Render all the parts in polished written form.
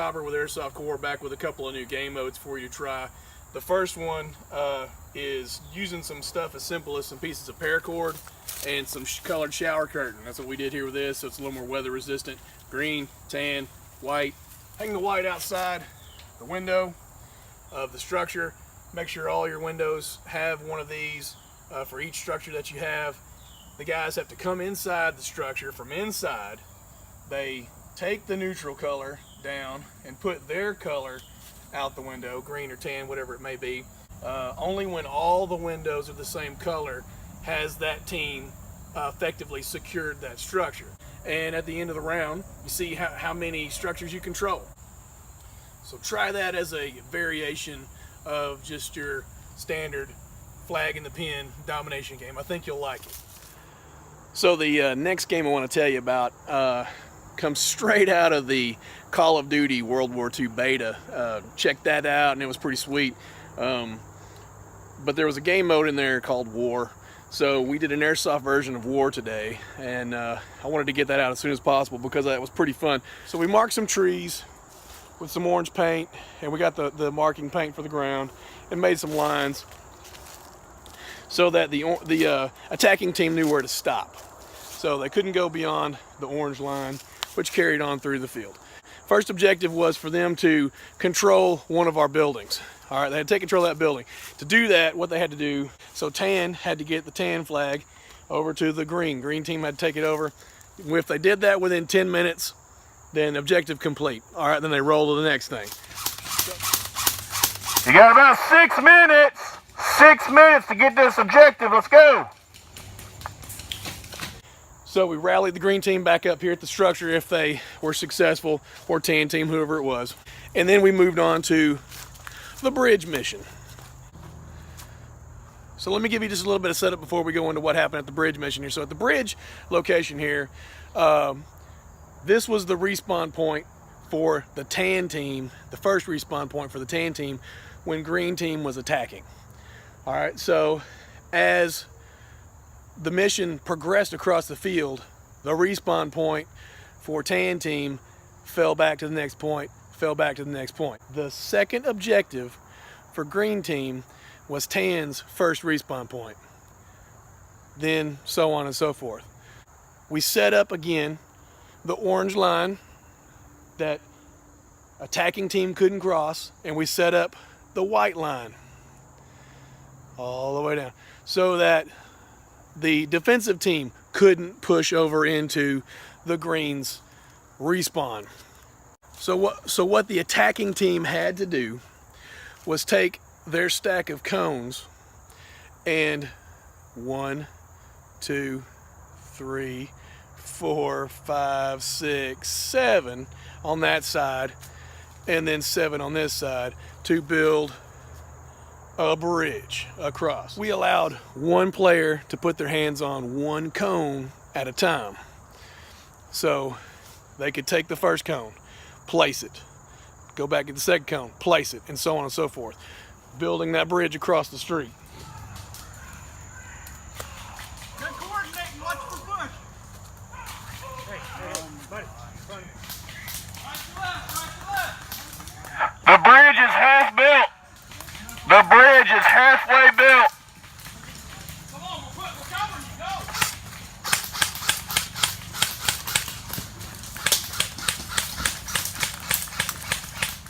Copper with Airsoft Core, back with a couple of new game modes for you to try. The first one is using some stuff as simple as some pieces of paracord and some colored shower curtain. That's what we did here with this, so it's a little more weather resistant. Green, tan, white. Hang the white outside the window of the structure. Make sure all your windows have one of these for each structure that you have. The guys have to come inside the structure. From inside, they take the neutral color down and put their color out the window, green or tan, whatever it may be. Only when all the windows are the same color has that team effectively secured that structure. And at the end of the round, you see how many structures you control. So try that as a variation of just your standard flag in the pin domination game. I think you'll like it. So the next game I want to tell you about comes straight out of the Call of Duty World War II beta. Checked that out and it was pretty sweet. But there was a game mode in there called War. So we did an Airsoft version of War today, and I wanted to get that out as soon as possible because that was pretty fun. So we marked some trees with some orange paint, and we got the marking paint for the ground and made some lines so that the attacking team knew where to stop. So they couldn't go beyond the orange line, which carried on through the field. First objective was for them to control one of our buildings. All right, they had to take control of that building. To do that, what they had to do, so tan had to get the tan flag over to the green. Green team had to take it over. If they did that within 10 minutes, then objective complete. All right, then they roll to the next thing. You got about 6 minutes. 6 minutes to get this objective. Let's go. So we rallied the green team back up here at the structure if they were successful, or tan team, whoever it was. And then we moved on to the bridge mission. So let me give you just a little bit of setup before we go into what happened at the bridge mission here. So at the bridge location here, this was the respawn point for the tan team, the first respawn point for the tan team when green team was attacking. All right, so as the mission progressed across the field, the respawn point for tan team fell back to the next point, fell back to the next point. The second objective for green team was tan's first respawn point. Then so on and so forth. We set up again the orange line that attacking team couldn't cross, and we set up the white line all the way down so that the defensive team couldn't push over into the green's respawn. So what the attacking team had to do was take their stack of cones and 1, 2, 3, 4, 5, 6, 7 on that side, and then 7 on this side to build a bridge across. We allowed one player to put their hands on one cone at a time. So they could take the first cone, place it, go back to the second cone, place it, and so on and so forth, building that bridge across the street. Good coordinating, watch for bush. Hey, buddy, buddy. The bridge is half built. The bridge is halfway built. Come on, we're covering you,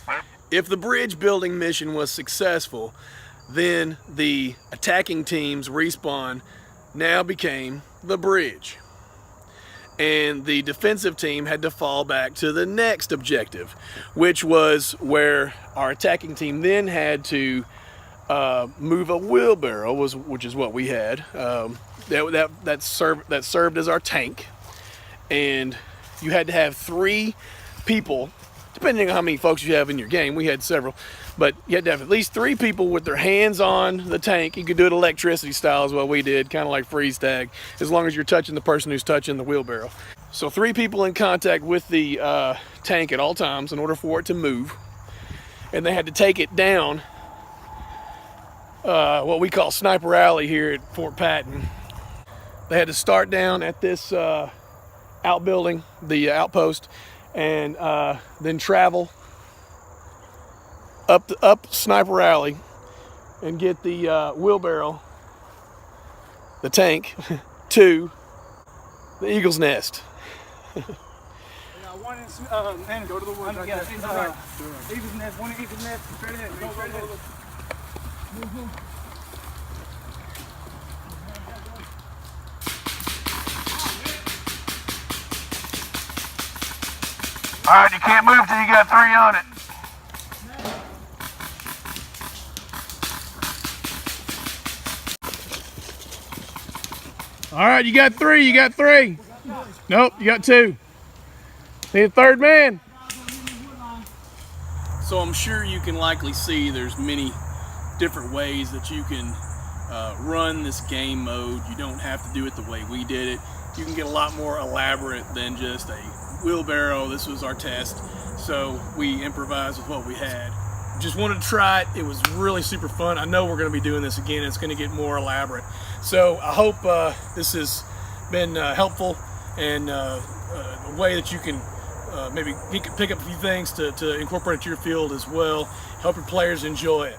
go. If the bridge building mission was successful, then the attacking team's respawn now became the bridge. And the defensive team had to fall back to the next objective, which was where our attacking team then had to move a wheelbarrow, which is what we had. That served as our tank, and you had to have 3 people, depending on how many folks you have in your game. We had several, but you had to have at least 3 people with their hands on the tank. You could do it electricity style is what we did, kind of like freeze tag, as long as you're touching the person who's touching the wheelbarrow. So 3 people in contact with the tank at all times in order for it to move, and they had to take it down what we call Sniper Alley here at Fort Patton. They had to start down at this outbuilding, the outpost, and then travel up Sniper Alley and get the wheelbarrow, the tank, to the Eagle's Nest. One and go to the woods. Eagle's Nest, one Eagle's Nest, straight ahead. Go. All right, you can't move till you got 3 on it. All right, you got 3. You got 3. Nope, you got 2. Need a third man. So I'm sure you can likely see there's many different ways that you can run this game mode. You don't have to do it the way we did it. You can get a lot more elaborate than just a wheelbarrow. This was our test, so we improvised with what we had. Just wanted to try it. It was really super fun. I know we're going to be doing this again. It's going to get more elaborate. So I hope this has been helpful and a way that you can maybe pick up a few things to incorporate into your field as well. Help your players enjoy it.